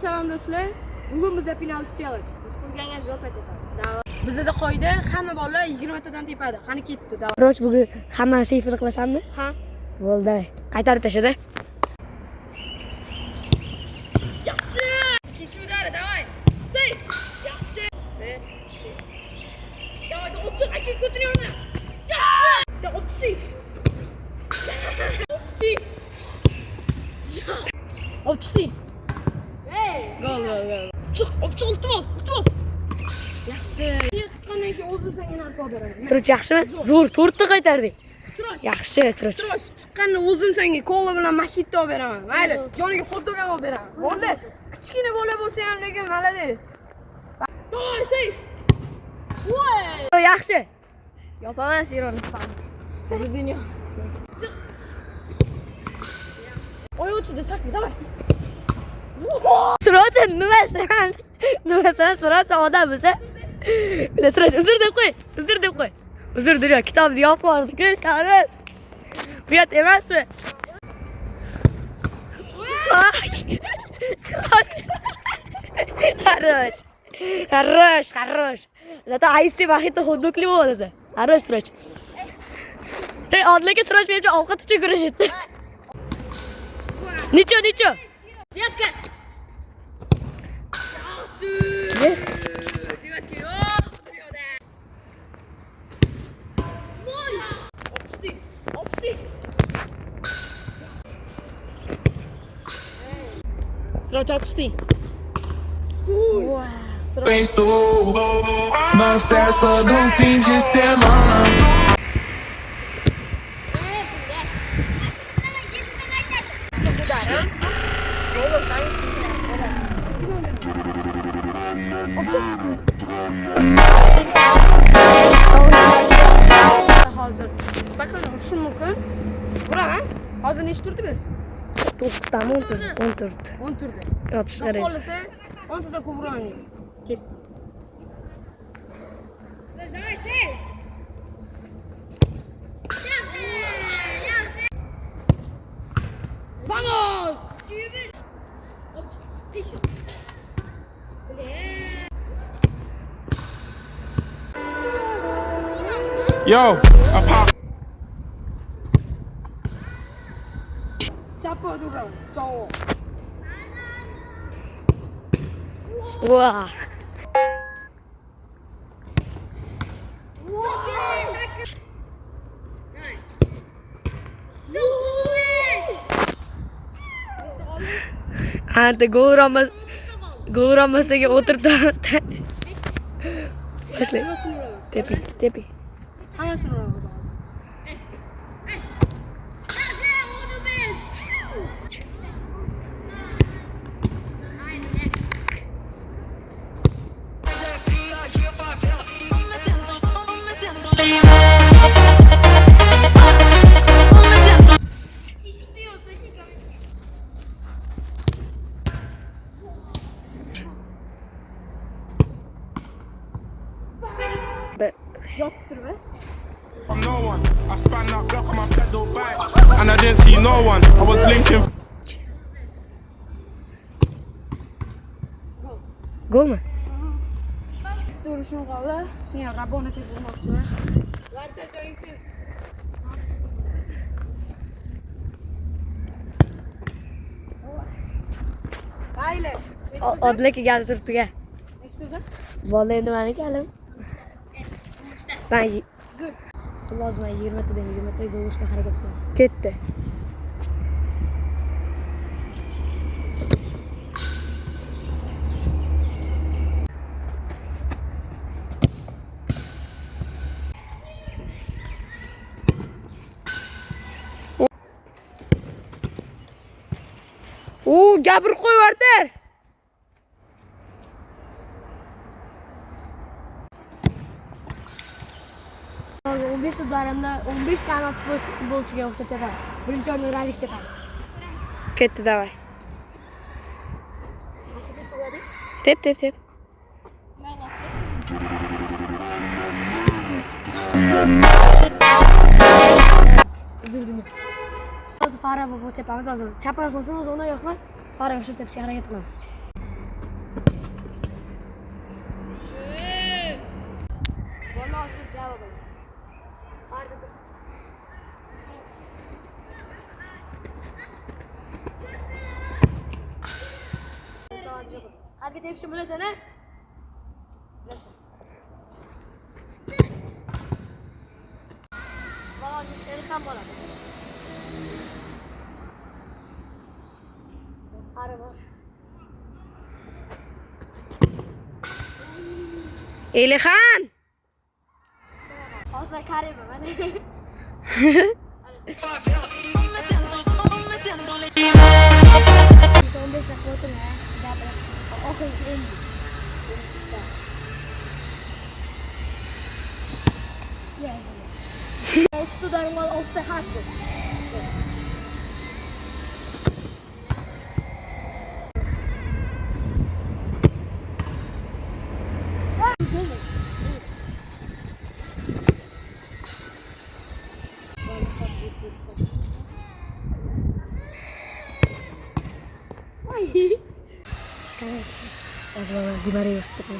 Salom do'stlar. Bugun bizda penalti challenge. Biz qizganga javob aytamiz. Bizda qoida hamma bolalar 20 tadan tepadi. Qani ketdi. Rosh bugun hamma seyfini qilasanmi? Ha. Bo'ldi. Qaytarib tashla. Yaxshi. Ikkinchi udari, давай. Sey. Yaxshi. Давай, o'tsin, aka ko'taryapman. Yaxshi. Da o'tdi. O'tdi. O'tdi. Hey. Gol. Chiq, iltimos. Yaxshi. Chiqqandan keyin o'zim senga narsa olib beraman. Sirach yaxshimi? Zo'r 4 ta qaytarding. Sirach. Yaxshi, Sirach. Chiqqandan o'zim senga kola bilan mojito olib beraman. Mayli, yoniga hot-dog ham olib beraman. Bo'ldi. Kichkina bola bo'lsa ham lekin malades. To'y, sey. Voy! Yaxshi. Yopaman Sironi. Hozir dunyo. Chiq. Oyoq uchida sakla, davay. Sirach nimasan? Nimasan Sirach odammisan? Bila Sirach uzr deb qo'y. Uzr dunyo kitobni yopib yubordik, sharif. Bu yot emasmi? Sirach. Хорош. Zато ayste vaqtda xudukli bo'lasan. Хорош Sirach. Hey, odlarga Sirach menga ovqat uchun kurashibdi. Nicho. Yatka. Yaxshi. Devatga yo'q, dunyoda. Moy. O'tdi. Sirach o'tdi. Pensou, na festa do fim de semana. Hozir spakon urishim mumkin. Uraman. Hozir nechi turdimi? 9 ta 10 turdi. 10 turdi. Yotish kerak. Xohlasa 10 tadan ko'p uraman. Ket. Siz давай, сей. Vamos! Yo, I pop. Chapa dura. Ciao. Wow. Anta g'o'ramasdagi o'tiribdi. Boshla. Tepi. Hammasini uraman. Yottirma. I'm no one. I span that block on my pedal bike, and I didn't see no one. I was linking. Golmi? Turishim qoldi. Shunga rabona qilib bo'lmoqchiman. Varda joyingni. Mayli. Odlar kelgan turibdiga. Eshitdingmi? Bola endi meniki alim. Ben lozim 20 tadan 20 taga urishga harakat qilaman. Ketdi. Gapirib qo'yverdir. Hozir 15 yildarimda 15 ta futbolchiga o'xshab tepaman. Birinchi o'rinni Ralik tepamiz. Ketdi, davay. Tep. Uzr. Hozir Farah bobo tepamiz hozir. Chapar bo'lsa o'zi uni yo'qmi? Farah o'sha tepishga harakat qilaman. savolsiz javob ol. Arda tur. Savol javob. Harga tepishni bilasan-a? Bilasan. Baloning ham bo'ladi. Qari bor. Elixon. Hozir Karima mana. Tutarım al 6 hasbu. Osvaldo Di Maria seperti.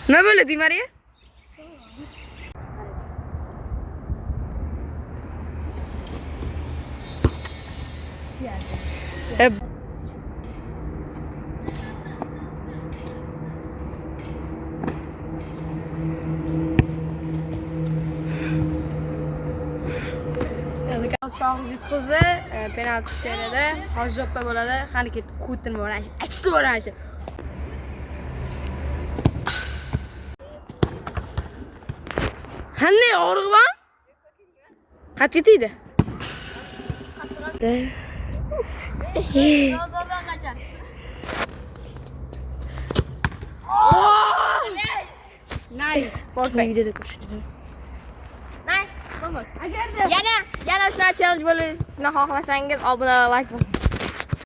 Ne böyle Di Maria? Shohimiz yutqizdi, penalti seriyada hozir yo'qqa bo'ladi. Qani ket, Putin bo'ladi. Achishdi bo'ladi. Hanne og'riq bor? Qat ketdi. Nazardan kaçar. Nice. Perfect. Videoda ko'rsatdim. Nice. Agarda Yana shunaqa challenge bo'lishini xohlasangiz obuna va like bosing.